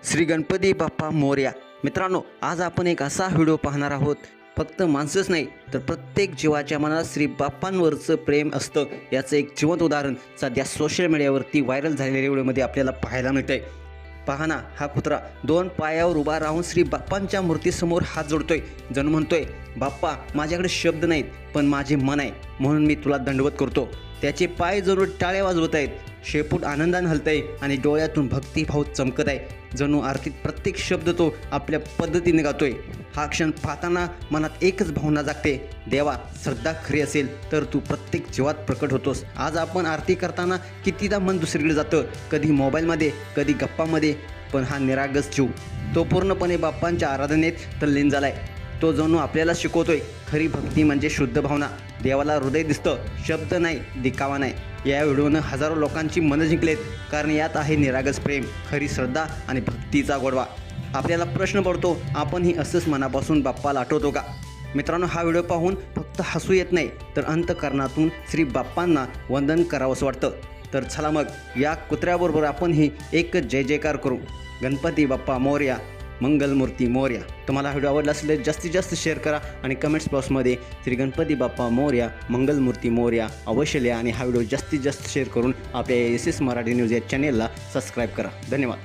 श्री गणपती बाप्पा मोरया. मित्रांनो, आज आपण एक असा व्हिडिओ पाहणार आहोत. फक्त माणसंच नाही तर प्रत्येक जीवाच्या मनात श्री बाप्पांवरचं प्रेम असतं याचं एक जिवंत उदाहरण सध्या सोशल मीडियावरती व्हायरल झालेल्या व्हिडिओमध्ये आपल्याला पाहायला मिळतंय. पहा ना, हा कुत्रा 2 पायावर उभा राहून श्री बाप्पांच्या मूर्तीसमोर हात जोडतोय. जण म्हणतोय, बाप्पा माझ्याकडे शब्द नाहीत पण माझे मन आहे म्हणून मी तुला दंडवत करतो. त्याचे पाय जणू टाळ्या वाजवत आहेत, शेपूट आनंदाने हलतंय आणि डोळ्यातून भक्तिभाव चमकत आहे. जणू आरतीत प्रत्येक शब्द तो आपल्या पद्धतीने गातोय. हा क्षण पाहताना मनात एकच भावना जागते, देवा श्रद्धा खरी असेल तर तू प्रत्येक जीवात प्रकट होतोस. आज आपण आरती करताना कितीदा मन दुसरीकडे जातं, कधी मोबाईलमध्ये कधी गप्पामध्ये, पण हा निरागस जीव तो पूर्णपणे बाप्पांच्या आराधनेत तल्लीन झालाय. तो जणू आपल्याला शिकवतोय, खरी भक्ती म्हणजे शुद्ध भावना. देवाला हृदय दिसतं, शब्द नाही, दिखावा नाही. या व्हिडिओनं हजारो लोकांची मनं जिंकलेत, कारण यात आहे निरागस प्रेम, खरी श्रद्धा आणि भक्तीचा गोडवा. आपल्याला प्रश्न पडतो, आपणही असंच मनापासून बाप्पाला आठवतो का? मित्रांनो, हा व्हिडिओ पाहून फक्त हसू येत नाही तर अंतःकरणातून श्री बाप्पांना वंदन करावंसं वाटतं. तर चला मग या कुत्र्याबरोबर आपणही एकच जय जयकार करू. गणपती बाप्पा मोरया, मंगलमूर्ती मोरया. तुम्हाला व्हिडिओ आवडला असेल जास्तीत जास्त शेअर करा आणि कमेंट्स बॉक्समध्ये श्री गणपती बाप्पा मोरया, मंगलमूर्ती मोरया अवश्य लिहा आणि हा व्हिडिओ जास्तीत जास्त शेअर करून आपल्या एस एस मराठी न्यूज या चॅनेलला सबस्क्राईब करा. धन्यवाद.